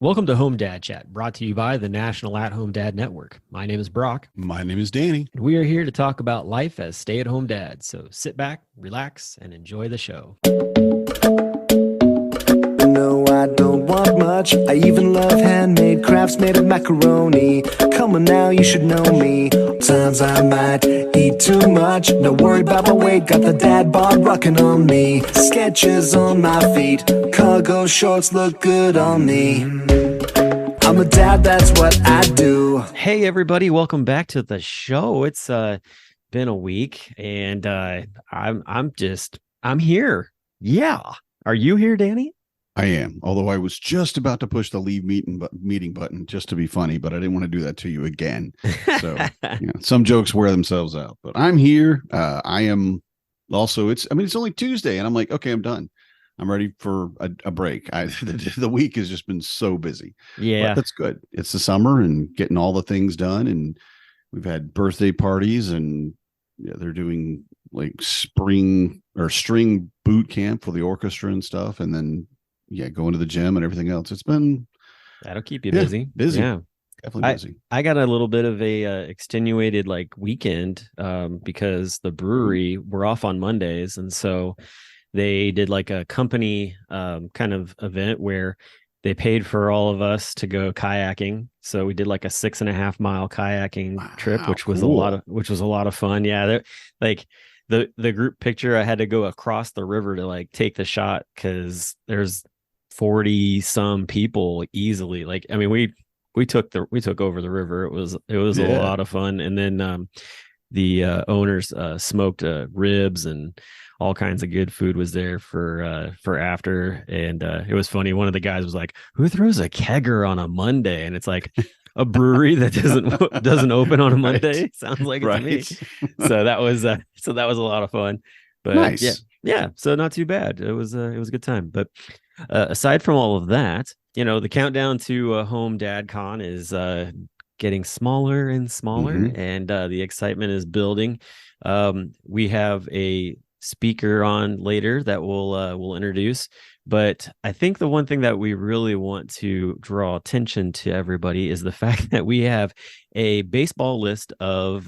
Welcome to Home Dad Chat, brought to you by the National At Home Dad Network. My name is Brock, My name is Danny. and we are here to talk about life as stay at home dads. So sit back, relax, and enjoy the show. No, I don't want much. I even love handmade crafts made of macaroni. Come on now, you should know me. Times I might eat too much. No worry about my weight, got the dad bod rocking on me. Sketches on my feet, cargo shorts look good on me. I'm a dad, that's what I do. Hey, everybody, welcome back to the show. It's been a week, and I'm here. Yeah, are you here, Danny? I am, although I was just about to push the leave meeting button just to be funny, but I didn't want to do that to you again. So some jokes wear themselves out, but I'm here. I am also, it's only Tuesday and I'm like, okay, I'm done. I'm ready for a break. The week has just been so busy. Yeah, but that's good. It's the summer and getting all the things done. And we've had birthday parties and they're doing like spring or string boot camp for the orchestra and stuff. And then going to the gym and everything else. It's been that'll keep you busy. Yeah, definitely busy. I got a little bit of a extenuated weekend because the brewery were off on Mondays, and so they did like a company kind of event where they paid for all of us to go kayaking. So we did like a 6.5 mile kayaking trip, which was cool. a lot of fun. Yeah, like. The group picture, I had to go across the river to take the shot because there's 40 some people easily. We took over the river. It was a lot of fun. And then the owners smoked ribs and all kinds of good food was there for after. And it was funny. One of the guys was like, "Who throws a kegger on a Monday?" And it's like a brewery that doesn't open on a Monday. Right. Sounds like it to me. So that was a lot of fun. But nice. Yeah. So not too bad. It was a good time. But aside from all of that, the countdown to HomeDadCon is getting smaller and smaller, and the excitement is building. We have a speaker on later that we'll introduce, but I think the one thing that we really want to draw attention to everybody is the fact that we have a baseball list of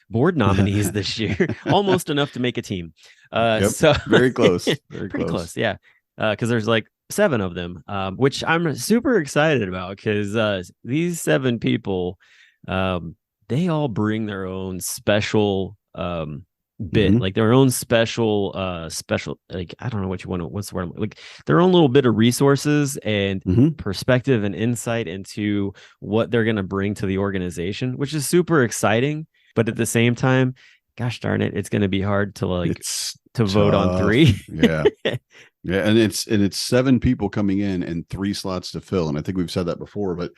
board nominees this year, almost enough to make a team. So very close, very close. Yeah, because there's 7 of them, which I'm super excited about because these 7 people, they all bring their own special bit, their own special I don't know what's the word, their own little bit of resources and perspective and insight into what they're going to bring to the organization, which is super exciting. But at the same time, gosh darn it, it's going to be hard to vote on 3. Yeah. And it's 7 people coming in and 3 slots to fill. And I think we've said that before, but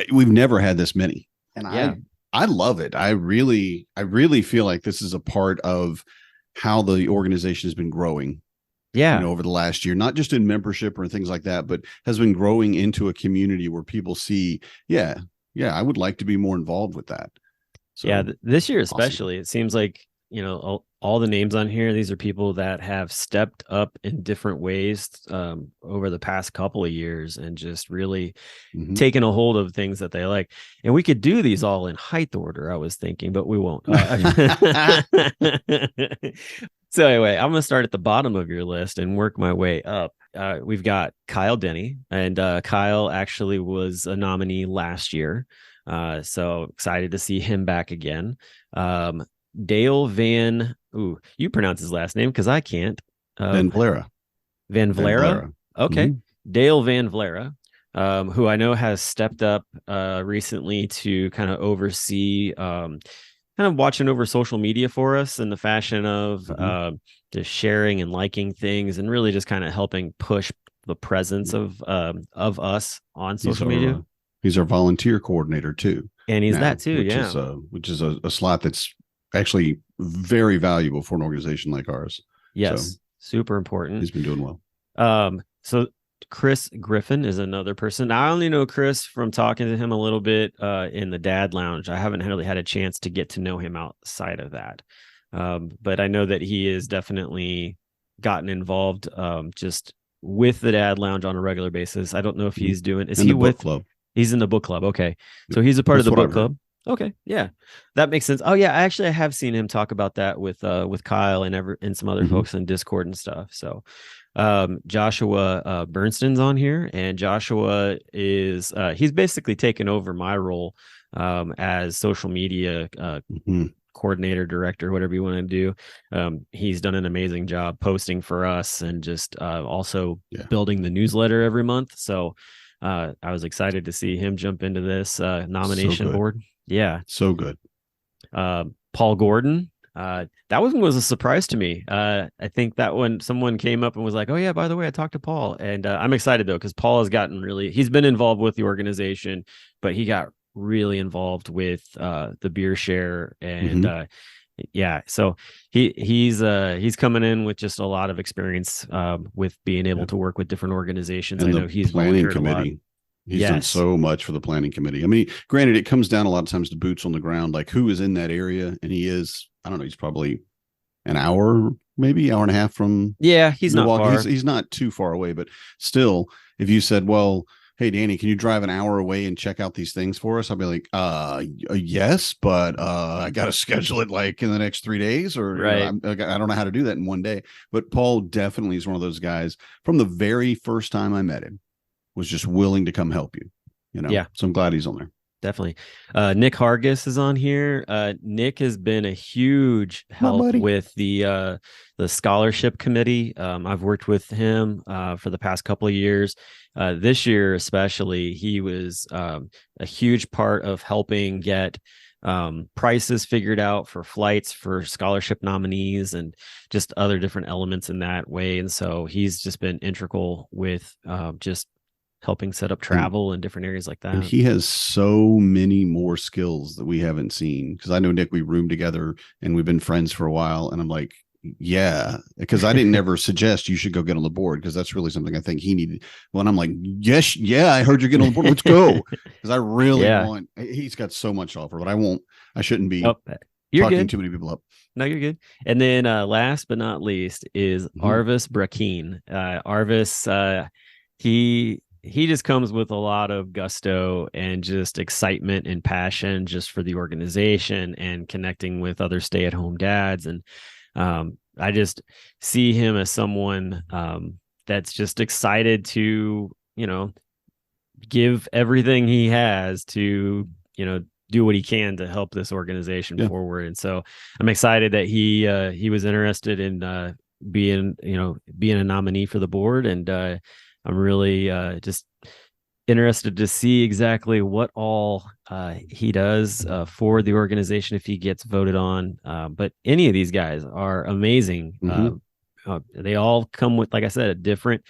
we've never had this many. And I love it. I really feel like this is a part of how the organization has been growing. Yeah. Over the last year, not just in membership or things like that, but has been growing into a community where people see, I would like to be more involved with that. So, this year especially, it seems like, all the names on here, these are people that have stepped up in different ways over the past couple of years and just really taken a hold of things that they like. And we could do these all in height order, I was thinking, but we won't. So anyway, I'm going to start at the bottom of your list and work my way up. We've got Kyle Denny, and Kyle actually was a nominee last year. So excited to see him back again. Dale you pronounce his last name because I can't. Van Valera. Van Valera. Okay. Dale Van Valera, who I know has stepped up recently to kind of oversee, kind of watching over social media for us in the fashion of just sharing and liking things and really just kind of helping push the presence of us on social media. He's our volunteer coordinator too. And he's that too. Which is a slot that's actually very valuable for an organization like ours. Yes. So, super important. He's been doing well. So Chris Griffin is another person. I only know Chris from talking to him a little bit in the Dad Lounge. I haven't really had a chance to get to know him outside of that. But I know that he has definitely gotten involved just with the Dad Lounge on a regular basis. I don't know if he's doing. Is in he the with? book club? He's in the book club. Okay, so he's a part of That's the what book I've heard. club. Okay, yeah, that makes sense. Oh yeah, I have seen him talk about that with Kyle and some other folks in Discord and stuff. So Joshua Bernstein's on here, and Joshua is he's basically taken over my role as social media coordinator, director, whatever you want to do. He's done an amazing job posting for us and just also building the newsletter every month. So I was excited to see him jump into this nomination board. Yeah. So good. Paul Gordon. That one was a surprise to me. I think that when someone came up and was like, oh yeah, by the way, I talked to Paul, and I'm excited though, because Paul has gotten he's been involved with the organization, but he got really involved with the beer share and yeah, so he's coming in with just a lot of experience with being able to work with different organizations. And I know he's planning committee. He's done so much for the planning committee. I mean, granted, it comes down a lot of times to boots on the ground, like who is in that area. And he is, I don't know, he's probably an hour, maybe hour and a half from. Yeah, he's Milwaukee. not far. He's not too far away, but still, if you said, well, hey, Danny, can you drive an hour away and check out these things for us? I'll be like, yes, but I got to schedule it like in the next 3 days, or right. I don't know how to do that in one day. But Paul definitely is one of those guys from the very first time I met him was just willing to come help you, Yeah. So I'm glad he's on there. Definitely. Nick Hargis is on here. Nick has been a huge help with the scholarship committee. I've worked with him for the past couple of years. This year, especially, he was a huge part of helping get prices figured out for flights for scholarship nominees and just other different elements in that way. And so he's just been integral with just helping set up travel in different areas like that. And he has so many more skills that we haven't seen. Because I know Nick, we roomed together and we've been friends for a while. And I'm like, yeah, because I didn't ever suggest you should go get on the board, because that's really something I think he needed. Well, and I'm like, yes, yeah, I heard you're getting on the board. Let's go. Because I really want. He's got so much to offer, but I shouldn't be talking too many people up. No, you're good. And then last but not least is Arvis Brakeen. Arvis, he just comes with a lot of gusto and just excitement and passion just for the organization and connecting with other stay-at-home dads. And I just see him as someone that's just excited to, give everything he has to, do what he can to help this organization forward. And so I'm excited that he was interested in being a nominee for the board. And I'm really just interested to see exactly what all he does for the organization if he gets voted on. But any of these guys are amazing. They all come with, like I said, a different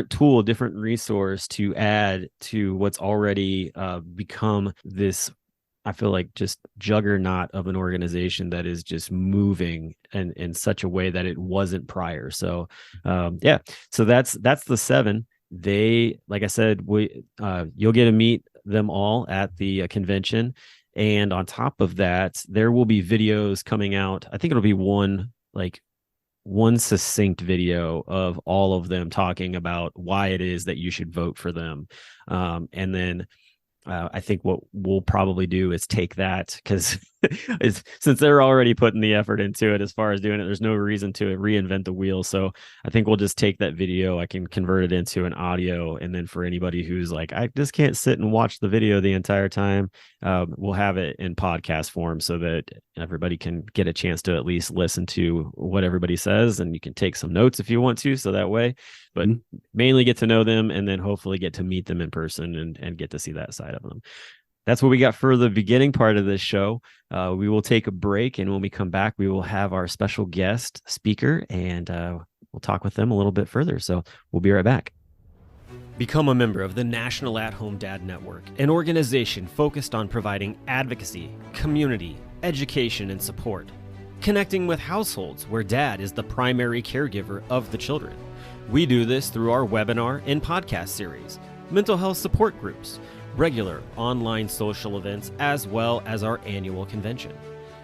tool, a different resource to add to what's already become this, I feel like, just juggernaut of an organization that is just moving in such a way that it wasn't prior. So so that's the 7. They, like I said, you'll get to meet them all at the convention. And on top of that, there will be videos coming out. I think it'll be one succinct video of all of them talking about why it is that you should vote for them. And then I think what we'll probably do is take that, because since they're already putting the effort into it as far as doing it, there's no reason to reinvent the wheel. So I think we'll just take that video. I can convert it into an audio. And then for anybody who's like, I just can't sit and watch the video the entire time, we'll have it in podcast form so that everybody can get a chance to at least listen to what everybody says. And you can take some notes if you want to, so that way, but mainly get to know them and then hopefully get to meet them in person and get to see that side of them. That's what we got for the beginning part of this show. We will take a break, and when we come back, we will have our special guest speaker, and we'll talk with them a little bit further. So we'll be right back. Become a member of the National At-Home Dad Network, an organization focused on providing advocacy, community, education, and support, connecting with households where dad is the primary caregiver of the children. We do this through our webinar and podcast series, mental health support groups, regular online social events, as well as our annual convention.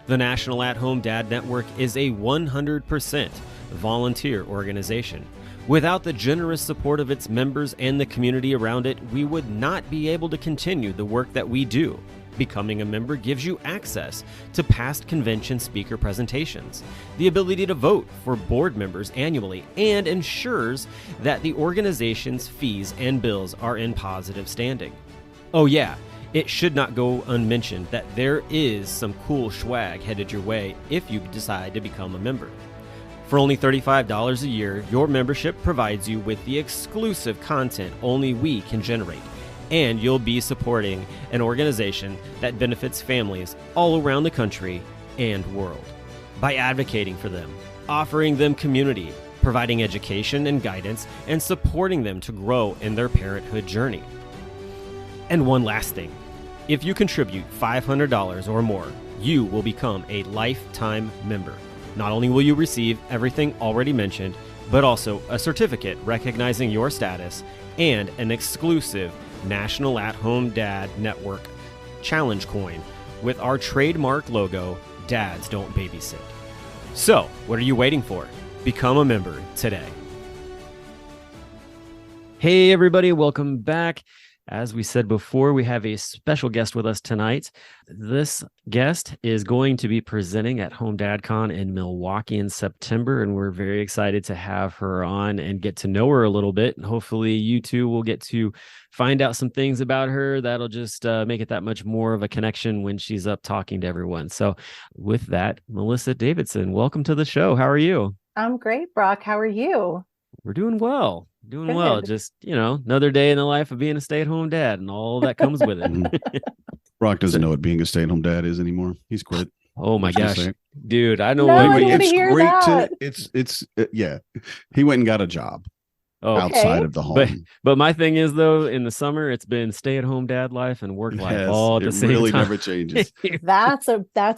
The National At-Home Dad Network is a 100% volunteer organization. Without the generous support of its members and the community around it, we would not be able to continue the work that we do. Becoming a member gives you access to past convention speaker presentations, the ability to vote for board members annually, and ensures that the organization's fees and bills are in positive standing. Oh yeah, it should not go unmentioned that there is some cool swag headed your way if you decide to become a member. For only $35 a year, your membership provides you with the exclusive content only we can generate, and you'll be supporting an organization that benefits families all around the country and world. By advocating for them, offering them community, providing education and guidance, and supporting them to grow in their parenthood journey. And one last thing, if you contribute $500 or more, you will become a lifetime member. Not only will you receive everything already mentioned, but also a certificate recognizing your status and an exclusive National At-Home Dad Network Challenge coin with our trademark logo, Dads Don't Babysit. So, what are you waiting for? Become a member today. Hey everybody, welcome back. As we said before, we have a special guest with us tonight. This guest is going to be presenting at HomeDadCon in Milwaukee in September, and we're very excited to have her on and get to know her a little bit. And hopefully you two will get to find out some things about her that'll just make it that much more of a connection when she's up talking to everyone. So with that, Melissa Davidson, welcome to the show. How are you? I'm great, Brock. How are you? We're doing well. Doing Good. well. Just, another day in the life of being a stay-at-home dad and all that comes with it. Brock doesn't know what being a stay-at-home dad is anymore. He's quit. Oh my gosh, dude! I know. No, I what didn't It's hear great that. yeah. He went and got a job outside of the home. But my thing is though, in the summer it's been stay-at-home dad life and work life all at the same time. It really never changes. That's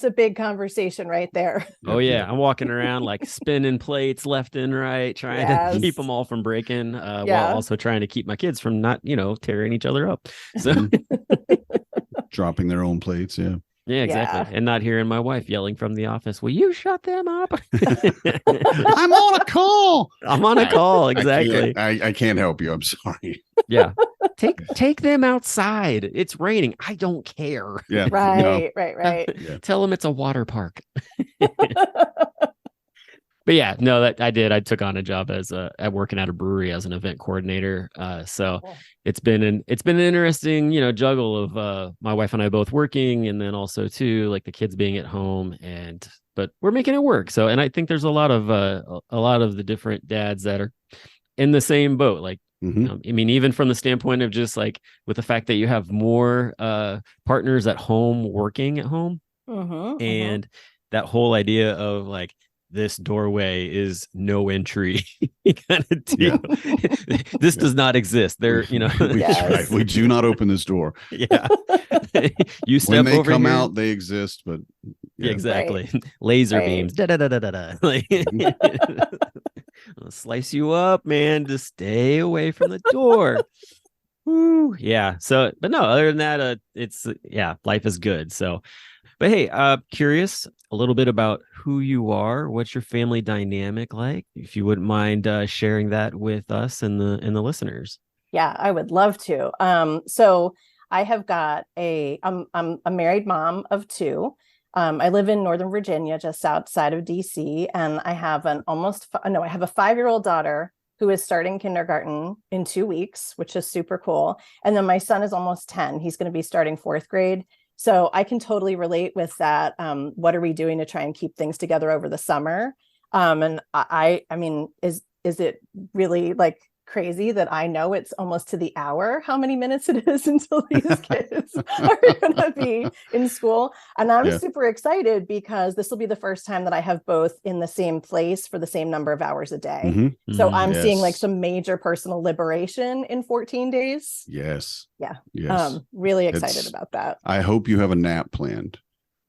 a big conversation right there. Oh yeah, I'm walking around like spinning plates left and right, trying to keep them all from breaking, while also trying to keep my kids from not, tearing each other up. So dropping their own plates, yeah. Yeah, exactly. Yeah. And not hearing my wife yelling from the office, will you shut them up? I'm on a call. I'm on a call. Exactly. I can't help you. I'm sorry. Yeah. Take them outside. It's raining. I don't care. Yeah. Right. Yeah. Tell them it's a water park. But yeah, no, that I did. I took on a job as at working at a brewery as an event coordinator. So it's been an interesting, juggle of my wife and I both working, and then also too like the kids being at home, but we're making it work. So, and I think there's a lot of the different dads that are in the same boat. Like, I mean, even from the standpoint of just like with the fact that you have more partners at home working at home, and that whole idea of like, this doorway is no entry kind of deal. Yeah. This does not exist. There, Right. We do not open this door. Yeah. You step when they over come here, out, they exist, but yeah, exactly. Right. Laser beams. Da da da da da da. Like, I'll slice you up, man. Just stay away from the door. Woo. Yeah. So, but no, other than that, it's life is good. So, but hey, curious a little bit about who you are. What's your family dynamic like? If you wouldn't mind sharing that with us and the listeners. Yeah, I would love to. So I have got I'm a married mom of two. I live in Northern Virginia, just outside of DC, and I have I have a 5-year-old daughter who is starting kindergarten in 2 weeks, which is super cool. And then my son is almost 10. He's going to be starting 4th grade. So I can totally relate with that. What are we doing to try and keep things together over the summer? And I mean, is it really like crazy that I know it's almost to the hour how many minutes it is until these kids are going to be in school? And I'm super excited because this will be the first time that I have both in the same place for the same number of hours a day. So I'm seeing like some major personal liberation in 14 days. Yes. Yeah. Yes. Really excited about that. I hope you have a nap planned.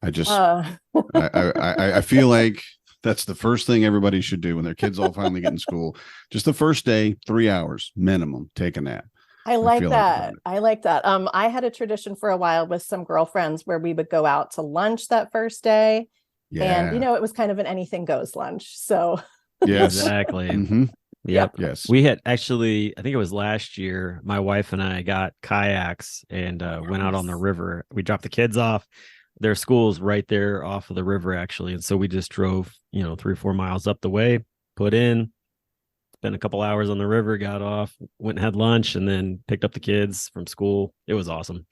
I just, I feel like that's the first thing everybody should do when their kids all finally get in school. Just the first day, 3 hours minimum, take a nap. I like that. I had a tradition for a while with some girlfriends where we would go out to lunch that first day. Yeah. And, it was kind of an anything goes lunch. So yes, exactly. Yep. Yes. We had actually, I think it was last year, my wife and I got kayaks and went out on the river. We dropped the kids off. Their school's right there off of the river, actually. And so we just drove, 3 or 4 miles up the way, put in, spent a couple hours on the river, got off, went and had lunch, and then picked up the kids from school. It was awesome.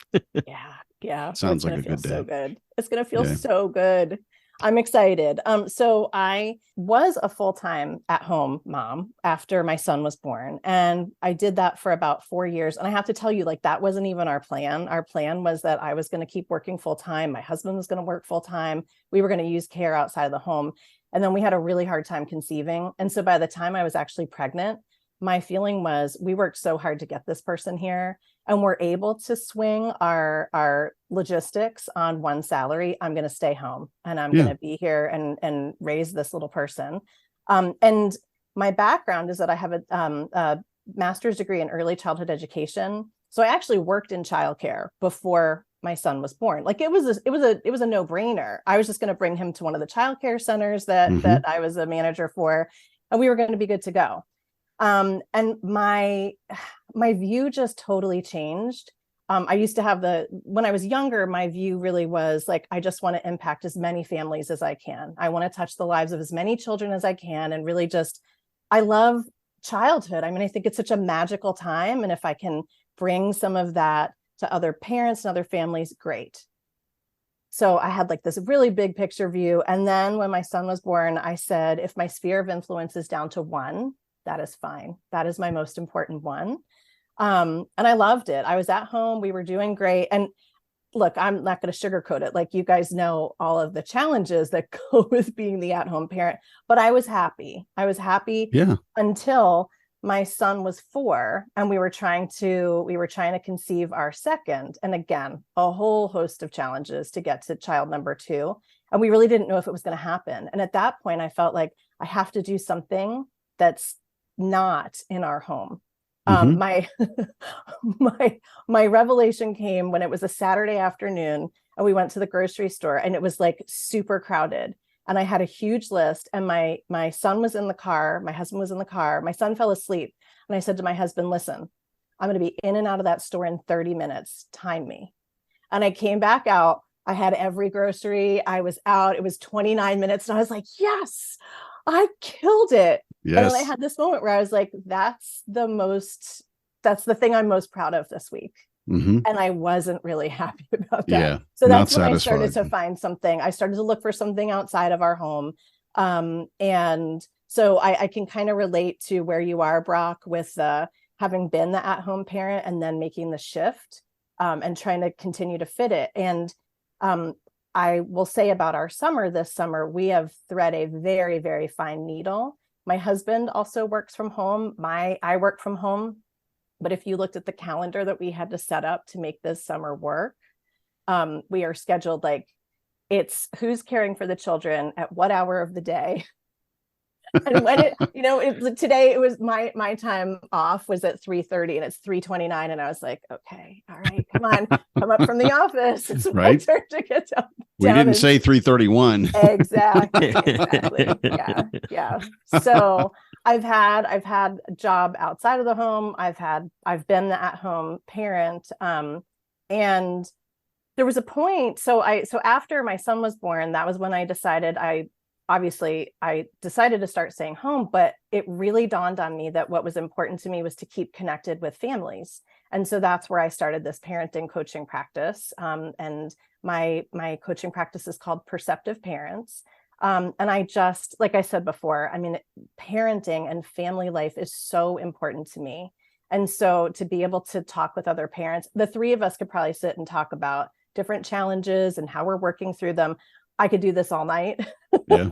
Yeah. Yeah. Sounds like a feel good day. so good. It's going to feel so good. I'm excited. So I was a full-time at-home mom after my son was born, and I did that for about 4 years. And I have to tell you, like, that wasn't even our plan. Our plan was that I was going to keep working full-time. My husband was going to work full-time. We were going to use care outside of the home. And then we had a really hard time conceiving. And so by the time I was actually pregnant, my feeling was we worked so hard to get this person here, and we're able to swing our logistics on one salary. I'm going to stay home and I'm going to be here and raise this little person. And my background is that I have a master's degree in early childhood education. So I actually worked in childcare before my son was born. Like it was a no-brainer. I was just going to bring him to one of the childcare centers that I was a manager for, and we were going to be good to go. And my view just totally changed. I used to have when I was younger, my view really was like, I just want to impact as many families as I can. I want to touch the lives of as many children as I can. And really I love childhood. I mean, I think it's such a magical time. And if I can bring some of that to other parents and other families, great. So I had like this really big picture view. And then when my son was born, I said, if my sphere of influence is down to one, that is fine. That is my most important one. And I loved it. I was at home. We were doing great. And look, I'm not going to sugarcoat it. Like, you guys know all of the challenges that go with being the at-home parent, but I was happy. Until my son was 4 and we were trying to conceive our second. And again, a whole host of challenges to get to child number 2. And we really didn't know if it was going to happen. And at that point, I felt like I have to do something that's not in our home. My revelation came when it was a Saturday afternoon and we went to the grocery store and it was like super crowded. And I had a huge list, and my son was in the car. My husband was in the car. My son fell asleep. And I said to my husband, listen, I'm going to be in and out of that store in 30 minutes. Time me. And I came back out. I had every grocery. I was out. It was 29 minutes. And I was like, yes, I killed it. Yes. And then I had this moment where I was like, that's the thing I'm most proud of this week. And I wasn't really happy about that. Yeah, so that's when I started to find something. I started to look for something outside of our home. And so I can kind of relate to where you are, Brock, with having been the at-home parent and then making the shift and trying to continue to fit it. And I will say about our summer this summer, we have thread a very, very fine needle. My husband also works from home. I work from home. But if you looked at the calendar that we had to set up to make this summer work, we are scheduled like it's who's caring for the children at what hour of the day. And when today it was my time off was at 3:30 and it's 3:29. And I was like, okay, all right, come on, come up from the office. It's my turn to get down. We didn't say 3:31. Exactly. Yeah. So I've had a job outside of the home. I've been the at-home parent. And there was a point. So after my son was born, that was when I decided I decided to start staying home, but it really dawned on me that what was important to me was to keep connected with families. And so that's where I started this parenting coaching practice. And my coaching practice is called Perceptive Parents. And I just, like I said before, I mean, parenting and family life is so important to me. And so to be able to talk with other parents, the 3 of us could probably sit and talk about different challenges and how we're working through them. I could do this all night. Yeah.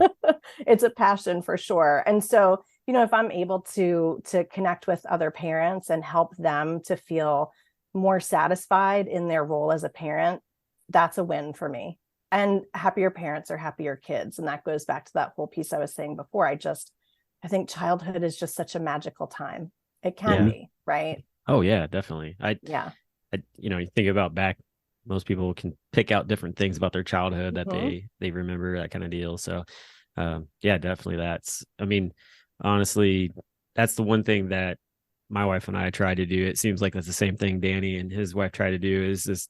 It's a passion for sure. And so, if I'm able to connect with other parents and help them to feel more satisfied in their role as a parent, that's a win for me. And happier parents are happier kids. And that goes back to that whole piece I was saying before. I think childhood is just such a magical time. It can be, right? Oh yeah, definitely. You think about back, most people can pick out different things about their childhood that they remember, that kind of deal. So definitely honestly, that's the one thing that my wife and I try to do. It seems like that's the same thing Danny and his wife try to do, is this,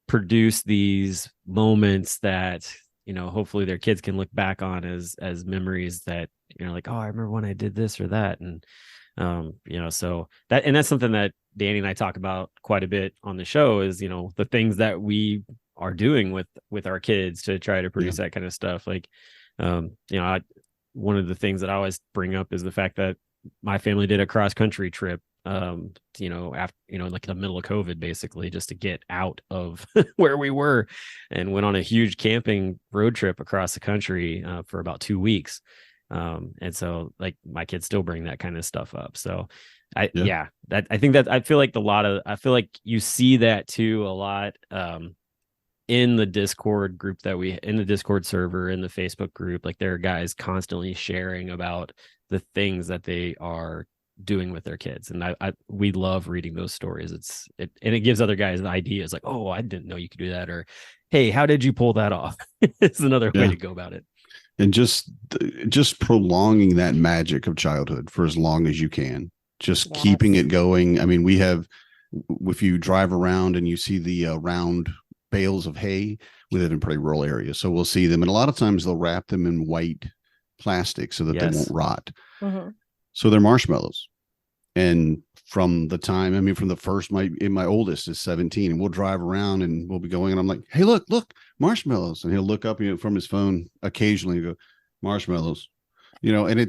produce these moments that, hopefully their kids can look back on as memories that, like, oh, I remember when I did this or that. And, so that's something that Danny and I talk about quite a bit on the show is, the things that we are doing with our kids to try to produce that kind of stuff. Like, one of the things that I always bring up is the fact that my family did a cross country trip, after, like in the middle of COVID, basically, just to get out of where we were, and went on a huge camping road trip across the country for about 2 weeks. And so like my kids still bring that kind of stuff up. So I feel like you see that too a lot, in the Discord group in the Discord server, in the Facebook group. Like there are guys constantly sharing about the things that they are doing with their kids, and we love reading those stories. And it gives other guys ideas, like, oh, I didn't know you could do that, or hey, how did you pull that off? It's another way to go about it. And just prolonging that magic of childhood for as long as you can, just keeping it going. I mean, if you drive around and you see the round bales of hay, we live in pretty rural areas, so we'll see them, and a lot of times they'll wrap them in white plastic so that they won't rot. Mm-hmm. So they're marshmallows. And from the first, my oldest is 17, and we'll drive around and we'll be going, and I'm like, hey, look, marshmallows. And he'll look up from his phone occasionally and go, marshmallows, and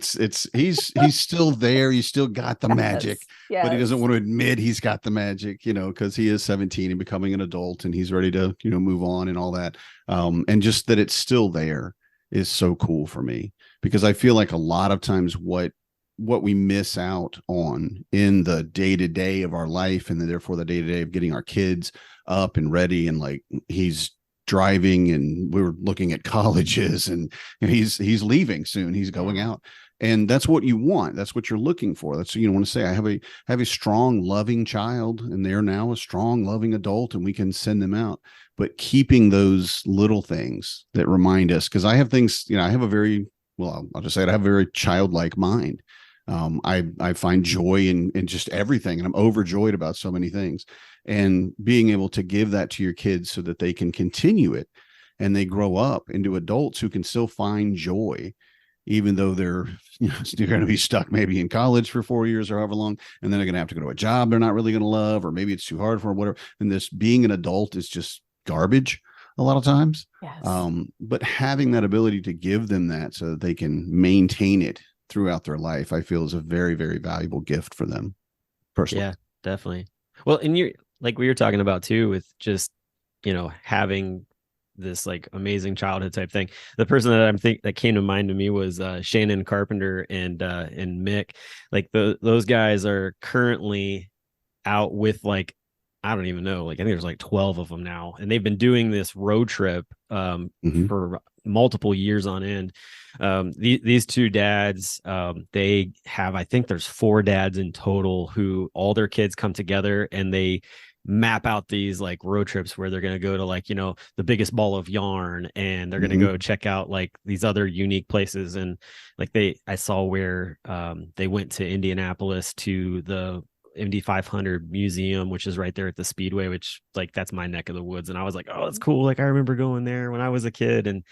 he's still there. He's still got the magic, but he doesn't want to admit he's got the magic, because he is 17 and becoming an adult, and he's ready to, move on and all that. And just that it's still there is so cool for me, because I feel like a lot of times what we miss out on in the day-to-day of our life, and then therefore the day-to-day of getting our kids up and ready, and like he's driving and we're looking at colleges, and he's leaving soon, he's going out, and that's what you want, that's what you're looking for. That's what you want to say, I have a strong, loving child, and they're now a strong, loving adult, and we can send them out. But keeping those little things that remind us, because I have things, I have I'll just say it, I have a very childlike mind. I find joy in just everything, and I'm overjoyed about so many things, and being able to give that to your kids so that they can continue it, and they grow up into adults who can still find joy, even though they're still going to be stuck maybe in college for 4 years or however long, and then they're going to have to go to a job they're not really going to love, or maybe it's too hard for them, whatever. And this being an adult is just garbage a lot of times. Yes. But having that ability to give them that so that they can maintain it throughout their life, I feel is a very, very valuable gift for them personally. Yeah, definitely. Well, and you're like we were talking about too, with just, having this like amazing childhood type thing. The person that came to mind to me was Shannon Carpenter and Mick. Like those guys are currently out with, like, I don't even know, like I think there's like 12 of them now, and they've been doing this road trip for multiple years on end. These two dads, they have, I think there's 4 dads in total, who all their kids come together and they map out these like road trips where they're going to go to, like, the biggest ball of yarn, and they're going to go check out like these other unique places. And like I saw where they went to Indianapolis to the MD 500 museum, which is right there at the Speedway, which, like, that's my neck of the woods. And I was like, oh, that's cool. Like, I remember going there when I was a kid. And,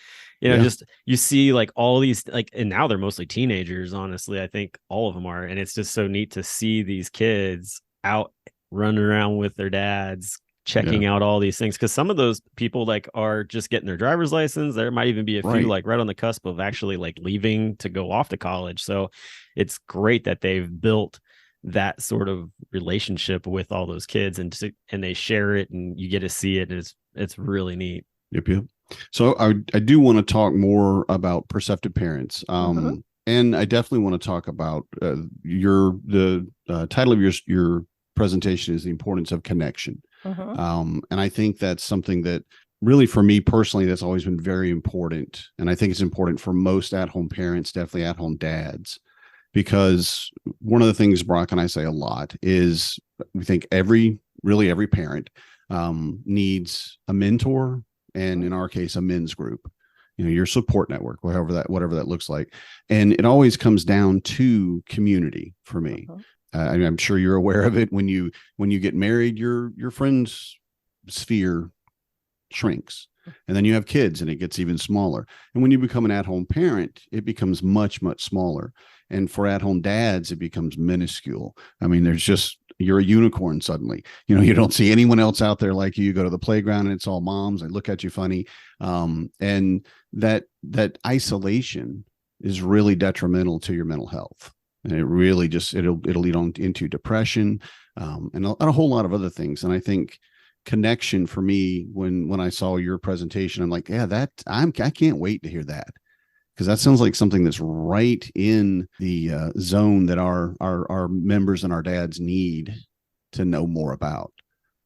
just, you see like all these, like, and now they're mostly teenagers, honestly. I think all of them are. And it's just so neat to see these kids out running around with their dads, checking out all these things. Cause some of those people like are just getting their driver's license. There might even be a few like right on the cusp of actually like leaving to go off to college. So it's great that they've built that sort of relationship with all those kids, and they share it, and you get to see it. And it's really neat. Yep. So I do want to talk more about perceptive parents. And I definitely want to talk about the title of your presentation is the importance of connection. And I think that's something that really, for me personally, that's always been very important. And I think it's important for most at-home parents, definitely at-home dads, because one of the things Brock and I say a lot is we think every parent needs a mentor, and in our case, a men's group. your support network, whatever that looks like. And it always comes down to community for me. I'm sure you're aware of it. When you get married, your friends sphere shrinks, and then you have kids and it gets even smaller. And when you become an at-home parent, it becomes much, much smaller. And for at-home dads, it becomes minuscule. I mean, you're a unicorn suddenly. You don't see anyone else out there like you. You go to the playground and it's all moms. They look at you funny. And that isolation is really detrimental to your mental health. And it really it'll lead on into depression, and a whole lot of other things. And I think connection for me, when I saw your presentation, I'm like, yeah, I can't wait to hear that, because that sounds like something that's right in the zone that our members and our dads need to know more about.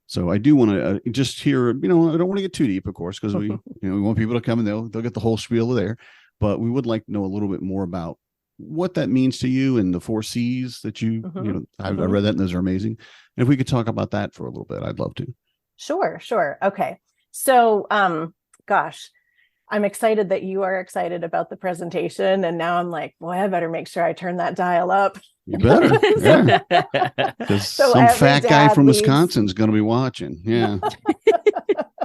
So I do want to just hear, I don't want to get too deep, of course, because we want people to come and they'll get the whole spiel there, but we would like to know a little bit more about what that means to you and the 4 C's that I read that and those are amazing. And if we could talk about that for a little bit, I'd love to. Sure. Okay. So, gosh, I'm excited that you are excited about the presentation. And now I'm like, boy, I better make sure I turn that dial up. You better. Yeah. Because some fat guy from Wisconsin is going to be watching. Yeah.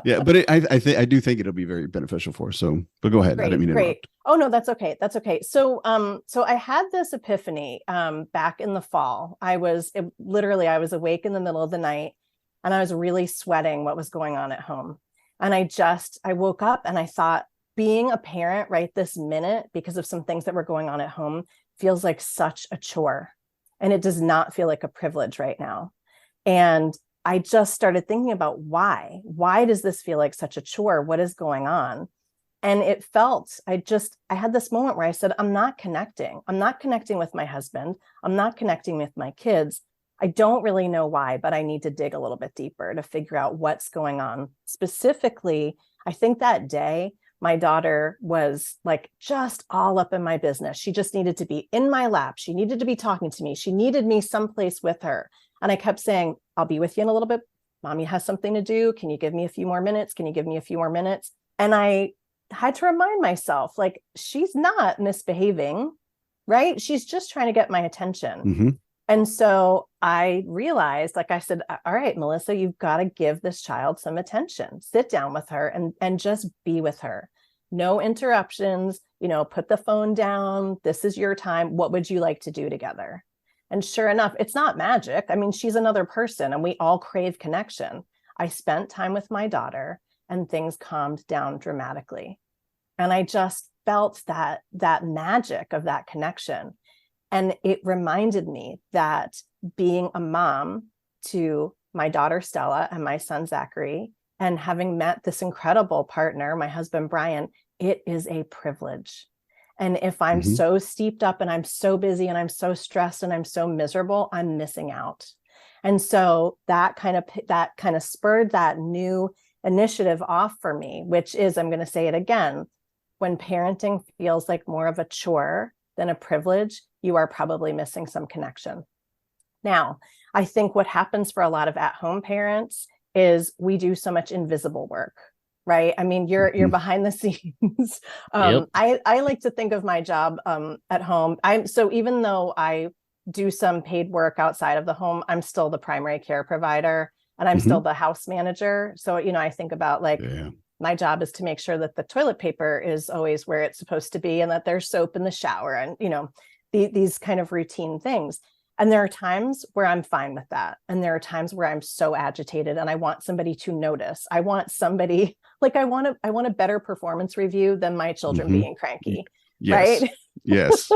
Yeah. But I do think it'll be very beneficial for us. So, but go ahead. Great, I didn't mean to interrupt. Oh, no, that's okay. That's okay. So, I had this epiphany, back in the fall. I was awake in the middle of the night and I was really sweating what was going on at home. And I woke up and I thought, being a parent right this minute, because of some things that were going on at home, feels like such a chore. And it does not feel like a privilege right now. And I just started thinking about why does this feel like such a chore? What is going on? And I had this moment where I said, I'm not connecting with my husband. I'm not connecting with my kids. I don't really know why, but I need to dig a little bit deeper to figure out what's going on. Specifically, I think that day, my daughter was like just all up in my business. She just needed to be in my lap. She needed to be talking to me. She needed me someplace with her. And I kept saying, I'll be with you in a little bit. Mommy has something to do. Can you give me a few more minutes? Can you give me a few more minutes? And I had to remind myself, like, she's not misbehaving, right? She's just trying to get my attention. Mm-hmm. And so I realized, like I said, all right, Melissa, you've got to give this child some attention. Sit down with her and just be with her. No interruptions, put the phone down. This is your time. What would you like to do together? And sure enough, it's not magic. I mean, she's another person and we all crave connection. I spent time with my daughter and things calmed down dramatically. And I just felt that magic of that connection. And it reminded me that being a mom to my daughter, Stella, and my son, Zachary, and having met this incredible partner, my husband, Brian, it is a privilege. And if I'm so steeped up and I'm so busy and I'm so stressed and I'm so miserable, I'm missing out. And so that kind of spurred that new initiative off for me, which is, I'm going to say it again, when parenting feels like more of a chore than a privilege, you are probably missing some connection. Now, I think what happens for a lot of at-home parents is we do so much invisible work, right? I mean, you're behind the scenes. Yep. I like to think of my job at home. So even though I do some paid work outside of the home, I'm still the primary care provider and I'm still the house manager. So, I think about my job is to make sure that the toilet paper is always where it's supposed to be and that there's soap in the shower and, these kind of routine things. And there are times where I'm fine with that. And there are times where I'm so agitated and I want somebody to notice. I want somebody, I want a better performance review than my children being cranky, yes. right? Yes.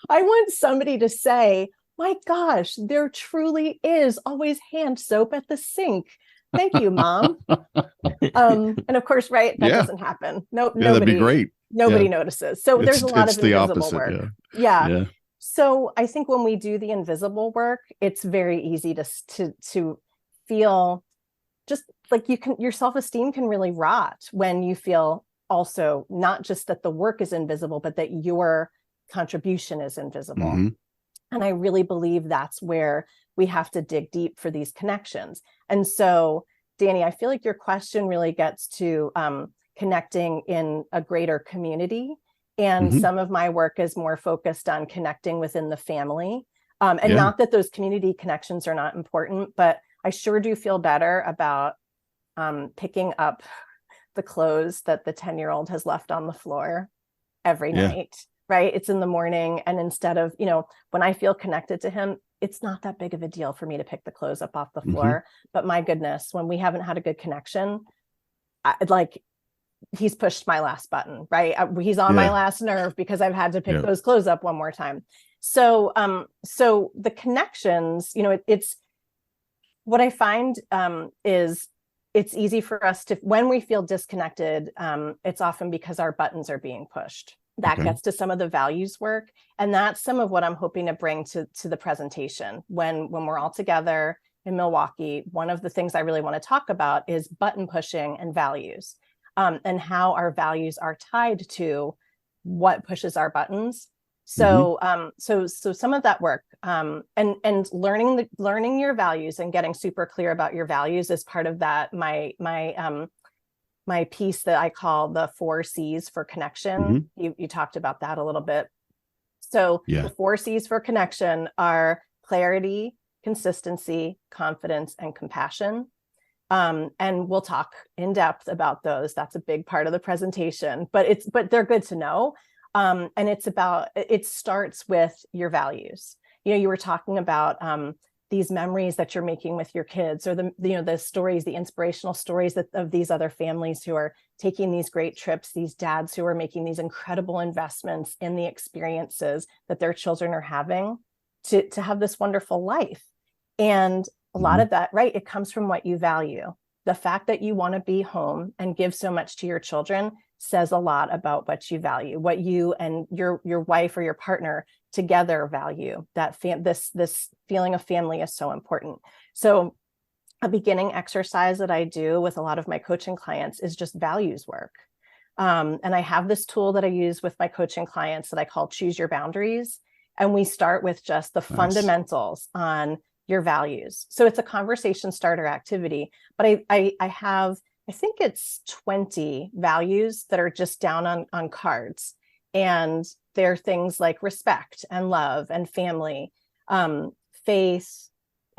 I want somebody to say, my gosh, there truly is always hand soap at the sink. Thank you, Mom. And of course, right, that doesn't happen. Nobody, that'd be great. Nobody notices. So there's a lot of invisible work. Yeah. So I think when we do the invisible work, it's very easy to feel just like your self-esteem can really rot when you feel also not just that the work is invisible, but that your contribution is invisible. And I really believe that's where we have to dig deep for these connections. And so, Danny, I feel like your question really gets to, connecting in a greater community. And some of my work is more focused on connecting within the family. And not that those community connections are not important, but I sure do feel better about picking up the clothes that the 10-year-old has left on the floor every night, right? It's in the morning. And instead of, when I feel connected to him, it's not that big of a deal for me to pick the clothes up off the floor. But my goodness, when we haven't had a good connection, he's pushed my last button, right? He's on my last nerve because I've had to pick those clothes up one more time. So, so the connections, it's what I find is it's easy for us to, when we feel disconnected, it's often because our buttons are being pushed. That gets to some of the values work. And that's some of what I'm hoping to bring to the presentation. When we're all together in Milwaukee, one of the things I really want to talk about is button pushing and values, and how our values are tied to what pushes our buttons. So, so some of that work, and learning your values and getting super clear about your values is part of that. My piece that I call the 4 C's for connection. You talked about that a little bit. So the 4 C's for connection are clarity, consistency, confidence, and compassion. And we'll talk in depth about those. That's a big part of the presentation, but they're good to know. And it starts with your values. You were talking about these memories that you're making with your kids, or the stories, the inspirational stories of these other families who are taking these great trips, these dads who are making these incredible investments in the experiences that their children are having to have this wonderful life. And a lot of that, right, it comes from what you value. The fact that you want to be home and give so much to your children says a lot about what you value, what you and your wife or your partner together value. That this feeling of family is so important. So a beginning exercise that I do with a lot of my coaching clients is just values work. And I have this tool that I use with my coaching clients that I call Choose Your Boundaries. And we start with just the fundamentals on your values. So it's a conversation starter activity, but I have, I think it's 20 values that are just down on cards. And they're things like respect and love and family, faith,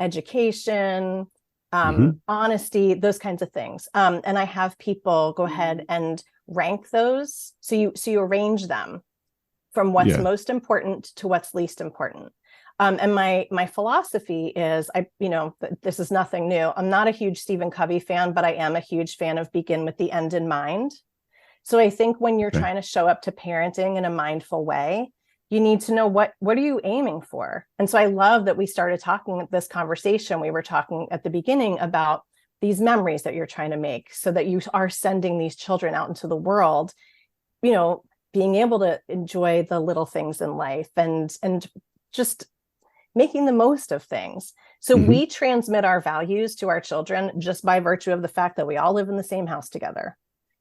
education, honesty, those kinds of things. And I have people go ahead and rank those. So you arrange them from what's most important to what's least important. And my philosophy is, this is nothing new. I'm not a huge Stephen Covey fan, but I am a huge fan of begin with the end in mind. So I think when you're trying to show up to parenting in a mindful way, you need to know what are you aiming for? And so I love that we started talking this conversation. We were talking at the beginning about these memories that you're trying to make so that you are sending these children out into the world, being able to enjoy the little things in life and just making the most of things. So we transmit our values to our children just by virtue of the fact that we all live in the same house together.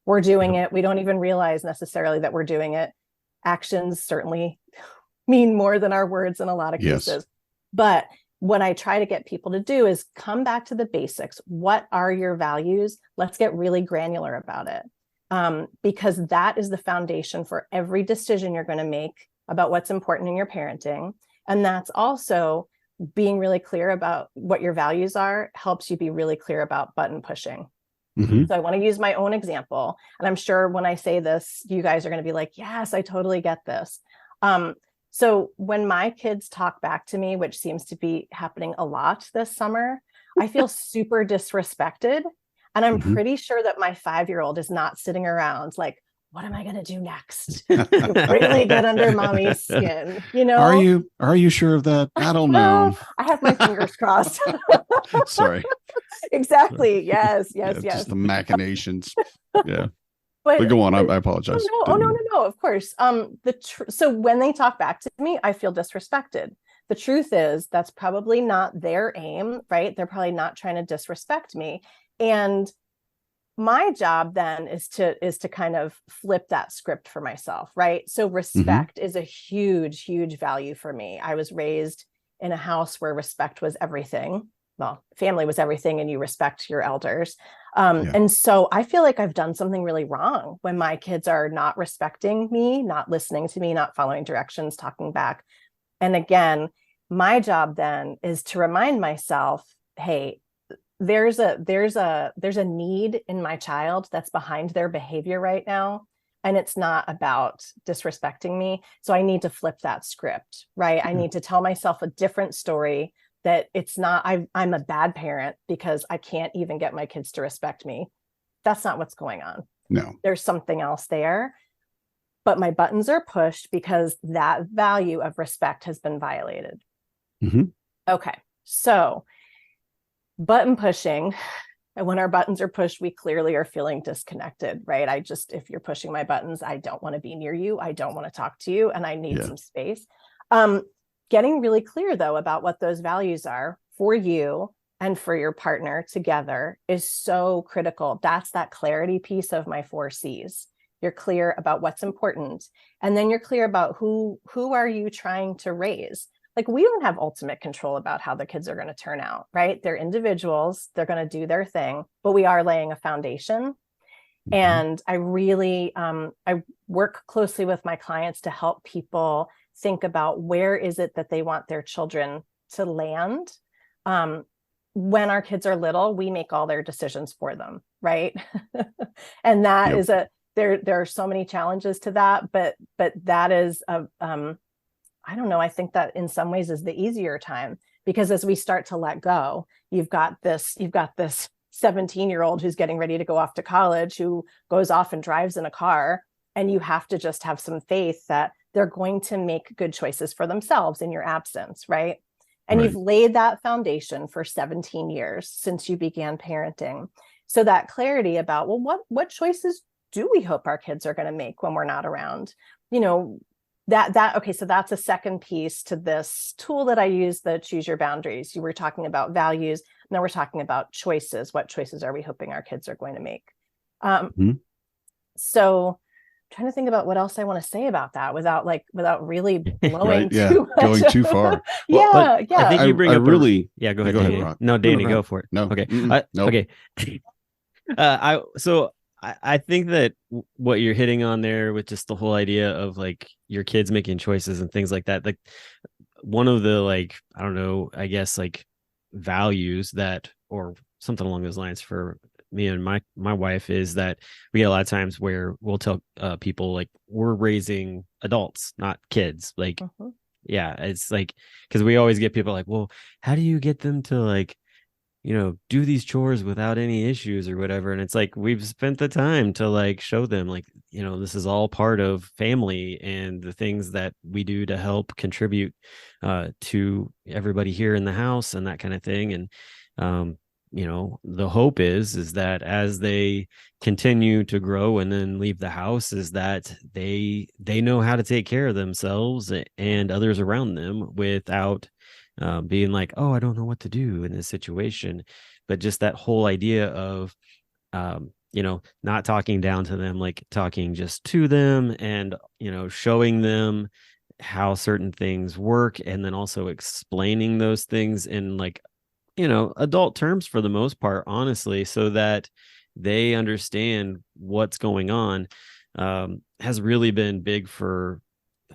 We're doing it. We don't even realize necessarily that we're doing it. Actions certainly mean more than our words in a lot of cases. But what I try to get people to do is come back to the basics. What are your values? Let's get really granular about it. Because that is the foundation for every decision you're going to make about what's important in your parenting. And that's also being really clear about what your values are, helps you be really clear about button pushing. So I want to use my own example. And I'm sure when I say this, you guys are going to be like, yes, I totally get this. So when my kids talk back to me, which seems to be happening a lot this summer, I feel super disrespected. And I'm pretty sure that my 5-year-old is not sitting around like, what am I going to do next? Really get under mommy's skin, Are you sure of that? I don't know. I have my fingers crossed. Sorry. Exactly. Yes. Just the machinations. Yeah. But go on. I apologize. No, of course. So when they talk back to me, I feel disrespected. The truth is that's probably not their aim, right? They're probably not trying to disrespect me. And my job then is to kind of flip that script for myself, right? So respect is a huge, huge value for me. I was raised in a house where respect was everything. well, family was everything and you respect your elders. Yeah. And so I feel like I've done something really wrong when my kids are not respecting me, not listening to me, not following directions, talking back. And again, my job then is to remind myself, hey, there's a need in my child that's behind their behavior right now. And it's not about disrespecting me. So I need to flip that script, right? I need to tell myself a different story, that it's not, I'm a bad parent because I can't even get my kids to respect me. That's not what's going on. No. There's something else there. But my buttons are pushed because that value of respect has been violated. Mm-hmm. Okay. So button pushing. And when our buttons are pushed, we clearly are feeling disconnected, right? If you're pushing my buttons, I don't want to be near you. I don't want to talk to you, and I need some space. Getting really clear though about what those values are for you and for your partner together is so critical. That's that clarity piece of my 4 C's. You're clear about what's important. And then you're clear about who are you trying to raise? Like, we don't have ultimate control about how the kids are going to turn out, right? They're individuals. They're going to do their thing, but we are laying a foundation. Mm-hmm. And I really, I work closely with my clients to help people think about where is it that they want their children to land. When our kids are little, we make all their decisions for them, right? And that is there are so many challenges to that, but that is I don't know. I think that in some ways is the easier time, because as we start to let go, you've got this 17-year-old who's getting ready to go off to college, who goes off and drives in a car, and you have to just have some faith that they're going to make good choices for themselves in your absence, right? And you've laid that foundation for 17 years since you began parenting. So that clarity about, well, what choices do we hope our kids are going to make when we're not around? You know, okay, so that's a second piece to this tool that I use, the choose your boundaries. You were talking about values. Now we're talking about choices. What choices are we hoping our kids are going to make? So I'm trying to think about what else I want to say about that without really blowing too much. Going too far. Yeah. I think you bring up go ahead. Go ahead, Danny. Rock. No, Danny, go for it. No. Okay. No. Okay. I think that what you're hitting on there with just the whole idea of like your kids making choices and things like that, like one of the, like, I don't know, I guess like values that, or something along those lines for me and my wife, is that we get a lot of times where we'll tell people like we're raising adults, not kids. Like, yeah, it's like, because we always get people like, well, how do you get them to like, you know, do these chores without any issues or whatever? And it's like, we've spent the time to like show them, like, you know, this is all part of family and the things that we do to help contribute to everybody here in the house and that kind of thing. And you know, the hope is that as they continue to grow and then leave the house, is that they know how to take care of themselves and others around them without being like, oh, I don't know what to do in this situation. But just that whole idea of, you know, not talking down to them, like talking just to them and, you know, showing them how certain things work, and then also explaining those things in, like, you know, adult terms for the most part, honestly, so that they understand what's going on, has really been big for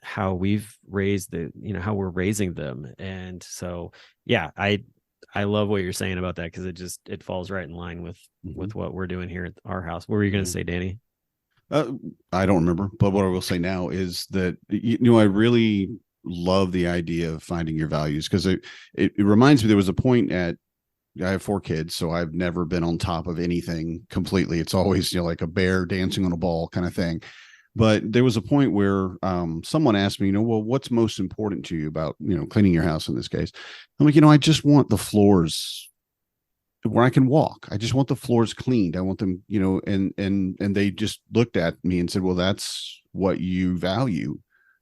how we've raised how we're raising them. And so, yeah, I love what you're saying about that, because it falls right in line with what we're doing here at our house. What were you going to say, Danny? I don't remember, but what I will say now is that, you know, I really love the idea of finding your values, because it reminds me, there was a point I have 4 kids, so I've never been on top of anything completely. It's always, you know, like a bear dancing on a ball kind of thing. But there was a point where someone asked me, you know, well, what's most important to you about, you know, cleaning your house in this case? I'm like, you know, I just want the floors where I can walk. I just want the floors cleaned. I want them, you know, and they just looked at me and said, well, that's what you value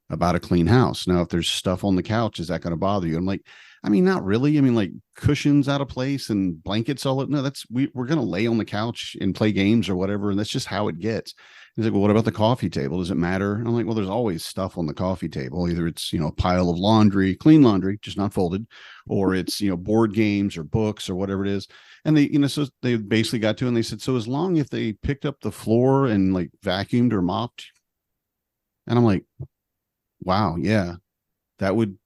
about a clean house. Now, if there's stuff on the couch, is that going to bother you? I'm like, I mean, not really. I mean, like cushions out of place and blankets all. No, we're going to lay on the couch and play games or whatever. And that's just how it gets. He's like, well, what about the coffee table? Does it matter? And I'm like, well, there's always stuff on the coffee table. Either it's, a pile of laundry, clean laundry, just not folded, or it's, board games or books or whatever it is. And they, so they basically got to, and they said, so as long if they picked up the floor and like vacuumed or mopped. And I'm like, wow, yeah, that would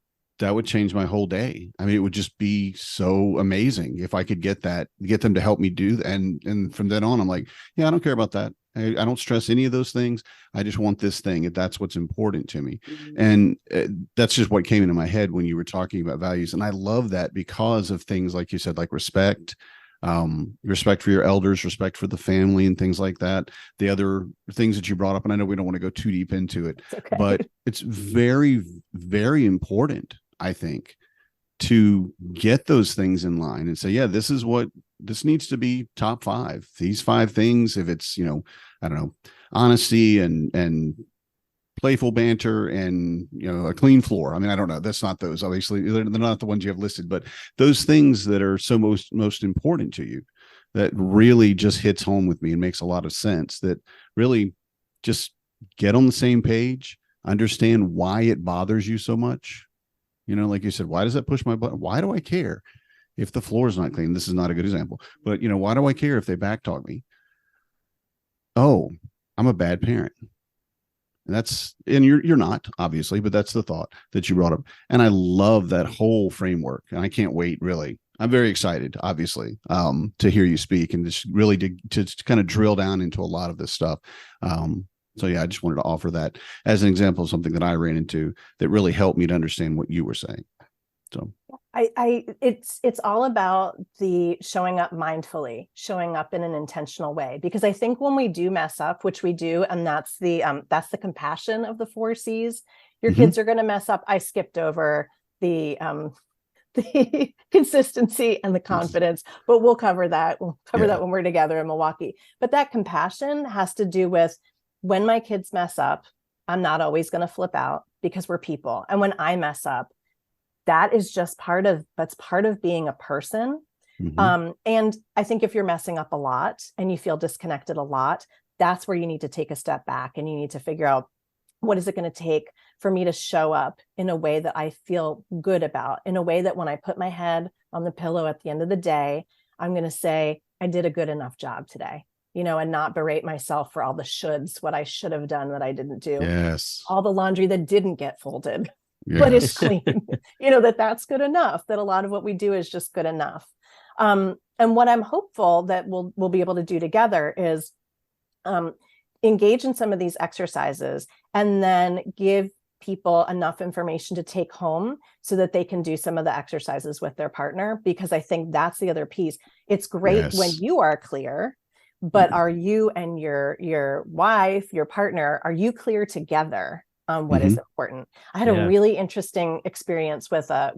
change my whole day. I mean, it would just be so amazing if I could get them to help me do that. And from then on, I'm like, yeah, I don't care about that. I don't stress any of those things. I just want this thing. If that's what's important to me. And that's just what came into my head when you were talking about values. And I love that because of things like you said, like respect, respect for your elders, respect for the family and things like that. The other things that you brought up, and I know we don't want to go too deep into it, okay. But it's very, very important, I think, to get those things in line and say, yeah, this needs to be top 5. These 5 things, if it's, I don't know, honesty and playful banter and, a clean floor. I mean, I don't know. That's not those, obviously. They're not the ones you have listed, but those things that are so most important to you, that really just hits home with me and makes a lot of sense, that really just get on the same page, understand why it bothers you so much. Like you said, why does that push my button? Why do I care if the floor is not clean? This is not a good example, but why do I care if they backtalk me? Oh, I'm a bad parent. And you're not, obviously, but that's the thought that you brought up. And I love that whole framework. And I can't wait, really. I'm very excited, obviously, to hear you speak and just really to kind of drill down into a lot of this stuff. So yeah, I just wanted to offer that as an example of something that I ran into that really helped me to understand what you were saying. So it's all about the showing up mindfully, showing up in an intentional way, because I think when we do mess up, which we do, and that's the compassion of the 4 C's, your kids are going to mess up. I skipped over the consistency and the confidence, but we'll cover that. We'll cover that when we're together in Milwaukee. But that compassion has to do with, when my kids mess up, I'm not always going to flip out, because we're people. And when I mess up, that is just part of being a person. And I think if you're messing up a lot and you feel disconnected a lot, that's where you need to take a step back and you need to figure out, what is it going to take for me to show up in a way that I feel good about, in a way that when I put my head on the pillow at the end of the day, I'm going to say, I did a good enough job today, and not berate myself for all the shoulds, what I should have done that I didn't do. Yes. All the laundry that didn't get folded, yes. but it's clean, that's good enough, that a lot of what we do is just good enough. And what I'm hopeful that we'll be able to do together is engage in some of these exercises and then give people enough information to take home so that they can do some of the exercises with their partner, because I think that's the other piece. It's great when you are clear, but are you and your wife, your partner, are you clear together on what is important? I had a really interesting experience with a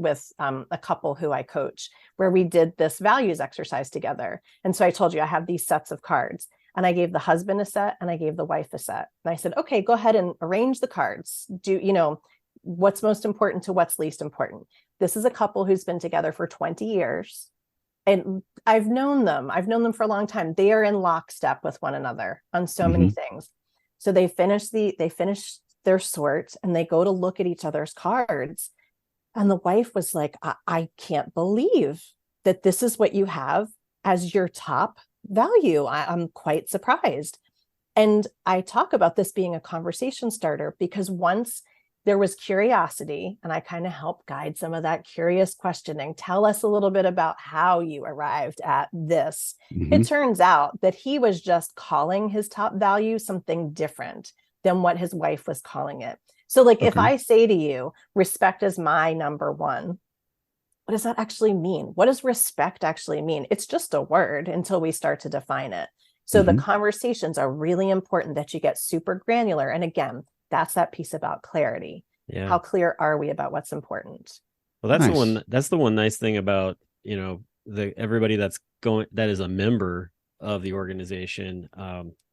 couple who I coach, where we did this values exercise together. And so I told you I have these sets of cards, and I gave the husband a set and I gave the wife a set. And I said, okay, go ahead and arrange the cards. Do what's most important to what's least important. This is a couple who's been together for 20 years. And I've known them for a long time. They are in lockstep with one another on so many things. So they finish their sort and they go to look at each other's cards. And the wife was like, I can't believe that this is what you have as your top value. I'm quite surprised. And I talk about this being a conversation starter, because once there was curiosity, and I kind of help guide some of that curious questioning. Tell us a little bit about how you arrived at this. It turns out that he was just calling his top value something different than what his wife was calling it. So like, if I say to you, respect is my number 1, what does that actually mean? What does respect actually mean? It's just a word until we start to define it. So the conversations are really important, that you get super granular. And again, that's that piece about clarity. Yeah. How clear are we about what's important? Well, that's the one nice thing about, everybody that is a member of the organization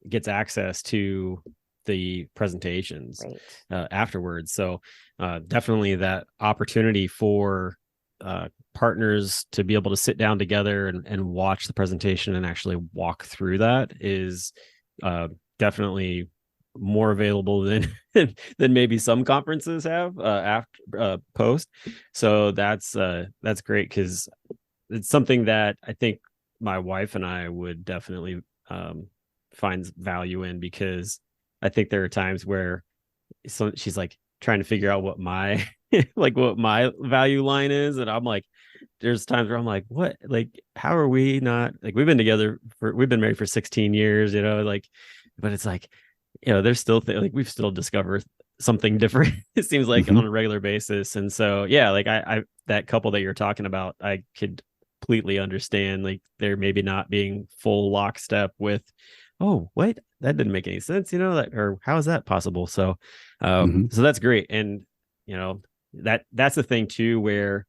gets access to the presentations afterwards. So definitely that opportunity for partners to be able to sit down together and watch the presentation and actually walk through that is definitely more available than than maybe some conferences have after post. So that's great, because it's something that I think my wife and I would definitely find value in, because I think there are times where she's like trying to figure out what my like what my value line is, and I'm like, there's times where I'm like, what, like, how are we not, like, we've been married for 16 years, like, but it's like, there's still like we've still discovered something different it seems like on a regular basis. And so yeah, like I that couple that you're talking about, I could completely understand, like, they're maybe not being full lockstep with, oh wait, that didn't make any sense, that, or how is that possible? So so that's great. And that's the thing too, where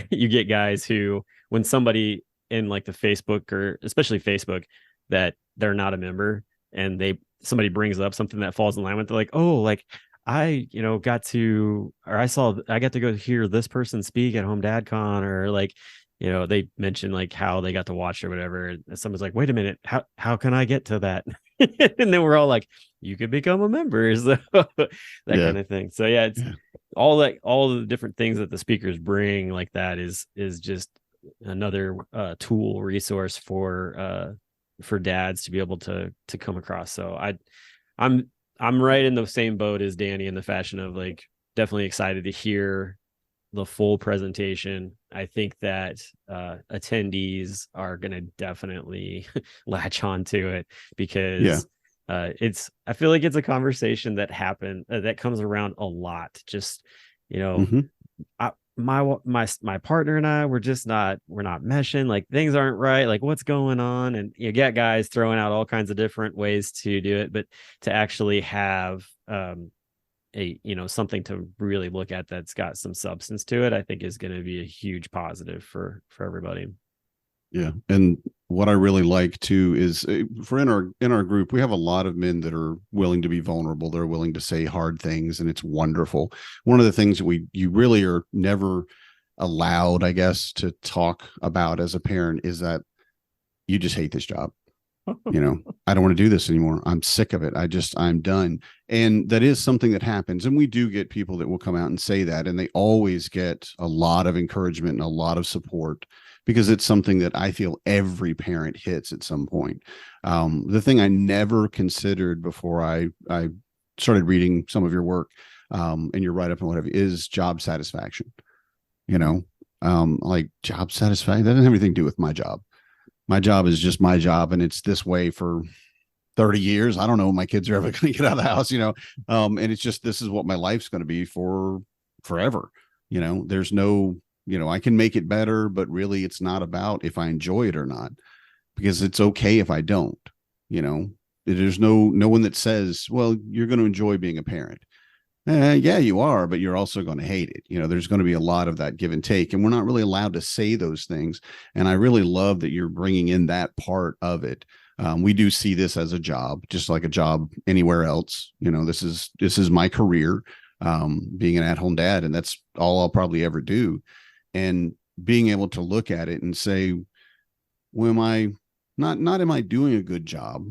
you get guys who, when somebody in like the Facebook, or especially Facebook, that they're not a member, and somebody brings up something that falls in line with, they're like, oh, like, I got to go hear this person speak at HomeDadCon, or like, they mention like how they got to watch or whatever, and someone's like, wait a minute, how can I get to that? And then we're all like, you could become a member. So that kind of thing. So yeah, it's all the different things that the speakers bring, like that is just another tool, resource for dads to be able to come across. So I'm right in the same boat as Danny, in the fashion of like, definitely excited to hear the full presentation. I think that attendees are going to definitely latch on to it, because I feel like it's a conversation that that comes around a lot. Just, my partner and I, we're not meshing, like, things aren't right, like, what's going on? And you get guys throwing out all kinds of different ways to do it, but to actually have something to really look at that's got some substance to it, I think is going to be a huge positive for everybody. Yeah. And what I really like too is, for in our group, we have a lot of men that are willing to be vulnerable. They're willing to say hard things, and it's wonderful. One of the things that you really are never allowed, I guess, to talk about as a parent is that you just hate this job. I don't want to do this anymore. I'm sick of it. I'm done. And that is something that happens. And we do get people that will come out and say that, and they always get a lot of encouragement and a lot of support, because it's something that I feel every parent hits at some point. The thing I never considered before I started reading some of your work, and your write-up and whatever, is job satisfaction. Like, job satisfaction, that doesn't have anything to do with my job. My job is just my job, and it's this way for 30 years. I don't know when my kids are ever going to get out of the house, and it's just, this is what my life's going to be for forever. There's no, I can make it better, but really it's not about if I enjoy it or not, because it's okay if I don't. There's no one that says, well, you're going to enjoy being a parent. Yeah, you are, but you're also going to hate it. There's going to be a lot of that give and take, and we're not really allowed to say those things. And I really love that you're bringing in that part of it. We do see this as a job, just like a job anywhere else. This is my career, being an at-home dad, and that's all I'll probably ever do. And being able to look at it and say, well, am I doing a good job,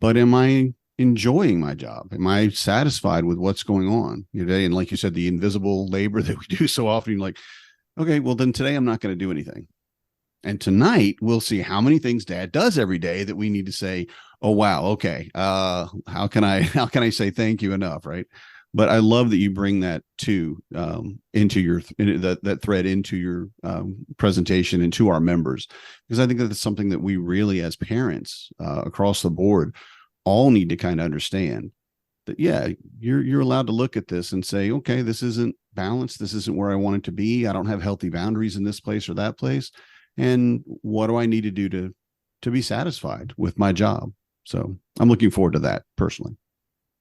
but am I enjoying my job? Am I satisfied with what's going on today? And like you said, the invisible labor that we do so often, like, okay, well then today I'm not going to do anything. And tonight we'll see how many things Dad does every day that we need to say, oh, wow. Okay. How can I say thank you enough? Right. But I love that you bring that into that thread into your presentation and to our members, because I think that it's something that we really, as parents across the board, all need to kind of understand that, yeah, you're allowed to look at this and say, okay, this isn't balanced. This isn't where I want it to be. I don't have healthy boundaries in this place or that place. And what do I need to do to be satisfied with my job? So I'm looking forward to that personally.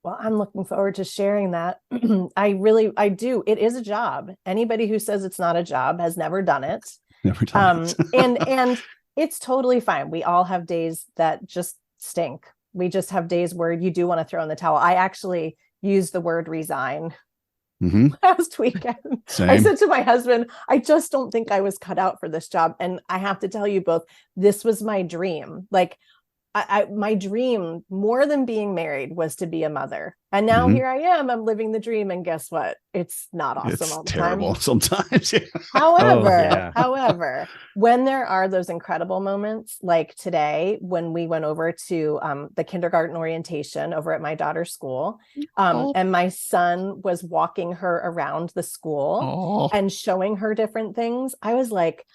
Well, I'm looking forward to sharing that. I do. It is a job. Anybody who says it's not a job has never done it. Never done it. and it's totally fine. We all have days that just stink. We just have days where you do want to throw in the towel. I actually use the word resign last weekend. Same. I said to my husband, I just don't think I was cut out for this job. And I have to tell you both, this was my dream. Like my dream more than being married was to be a mother. And now here I am, I'm living the dream. And guess what? It's not awesome It's all the terrible time. sometimes. However, when there are those incredible moments like today, when we went over to the kindergarten orientation over at my daughter's school, and my son was walking her around the school and showing her different things, I was like,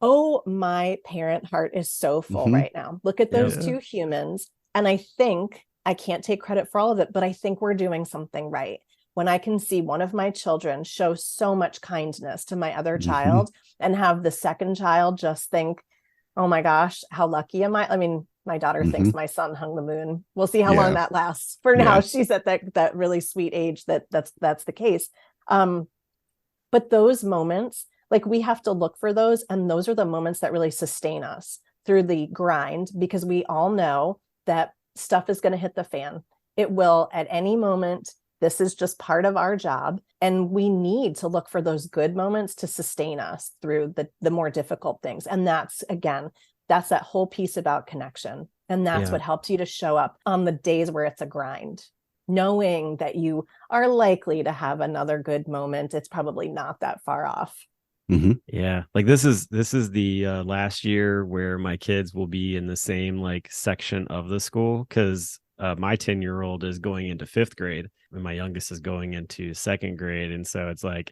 oh, my parent heart is so full right now. Look at those two humans. And I think, I can't take credit for all of it, but I think we're doing something right. When I can see one of my children show so much kindness to my other child and have the second child just think, oh my gosh, how lucky am I? I mean, my daughter thinks my son hung the moon. We'll see how long that lasts. For now, she's at that really sweet age that's the case. But those moments, like, we have to look for those. And those are the moments that really sustain us through the grind, because we all know that stuff is going to hit the fan. It will at any moment. This is just part of our job. And we need to look for those good moments to sustain us through the more difficult things. And that's that whole piece about connection. And that's what helps you to show up on the days where it's a grind, knowing that you are likely to have another good moment. It's probably not that far off. Yeah, like this is the last year where my kids will be in the same like section of the school, because my 10-year-old is going into 5th grade and my youngest is going into 2nd grade, and so it's like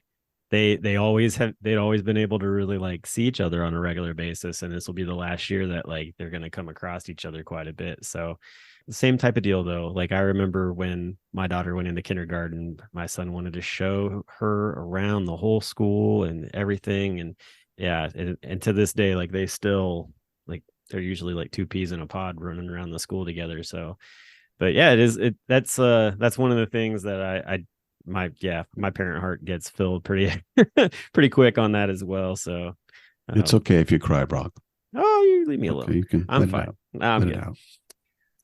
they'd always been able to really like see each other on a regular basis, and this will be the last year that like they're going to come across each other quite a bit. So the same type of deal though. Like I remember when my daughter went into kindergarten, my son wanted to show her around the whole school and everything. And and to this day, like they still, like, they're usually like 2 peas in a pod running around the school together. So, but yeah, that's one of the things that my parent heart gets filled pretty quick on that as well. So it's okay if you cry, Brock. Oh, you leave me alone. Okay, you can I'm fine. I'm good.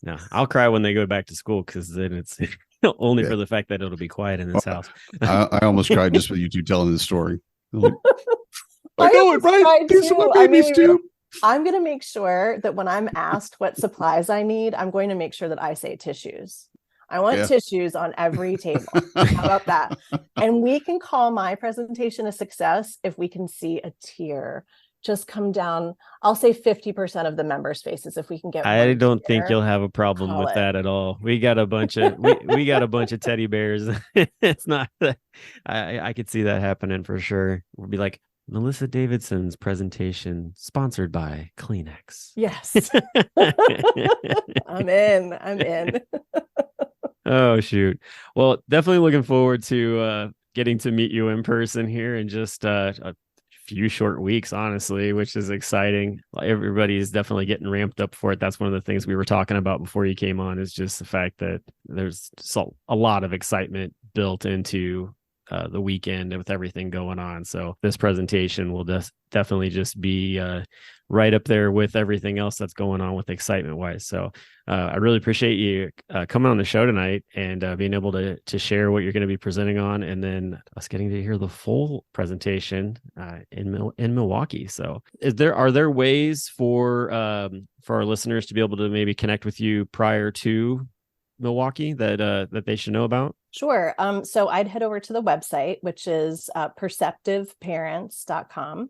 No, I'll cry when they go back to school, because then it's only for the fact that it'll be quiet in this house. I almost cried just with you two telling the story. Like, I know it, right? These are my babies too. I'm going to make sure that when I'm asked what supplies I need, I'm going to make sure that I say tissues. I want tissues on every table. How about that? And we can call my presentation a success if we can see a tear just come down. I'll say 50% of the members' faces if we can get. I don't think you'll have a problem with that at all. We got a bunch of we got a bunch of teddy bears. It's not that I could see that happening for sure. We'll be like, Melissa Davidson's presentation sponsored by Kleenex. Yes. I'm in. Oh shoot. Well, definitely looking forward to getting to meet you in person here in just a few short weeks, honestly, which is exciting. Everybody is definitely getting ramped up for it. That's one of the things we were talking about before you came on, is just the fact that there's a lot of excitement built into the weekend with everything going on. So this presentation will definitely just be right up there with everything else that's going on with excitement wise. So I really appreciate you coming on the show tonight and being able to share what you're going to be presenting on, and then us getting to hear the full presentation in Milwaukee. So are there ways for our listeners to be able to maybe connect with you prior to Milwaukee that they should know about? Sure. So I'd head over to the website, which is perceptiveparents.com.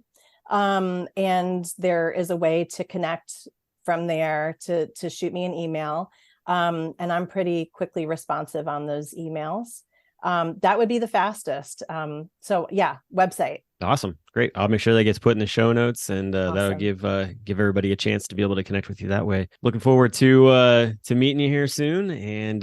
And there is a way to connect from there to shoot me an email. And I'm pretty quickly responsive on those emails. That would be the fastest. So yeah, website. Awesome. Great. I'll make sure that gets put in the show notes, and Awesome. That'll give everybody a chance to be able to connect with you that way. Looking forward to meeting you here soon, and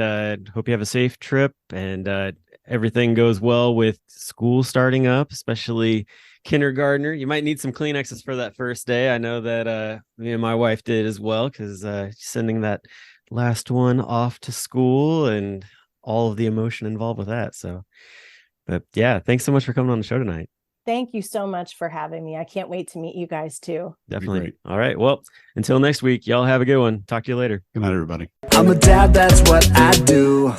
hope you have a safe trip, and everything goes well with school starting up, especially kindergartner. You might need some Kleenexes for that first day. I know that me and my wife did as well, because sending that last one off to school and all of the emotion involved with that. So, but yeah, thanks so much for coming on the show tonight. Thank you so much for having me. I can't wait to meet you guys too. Definitely. All right. Well, until next week, y'all have a good one. Talk to you later. Good night, everybody. I'm a dad, that's what I do.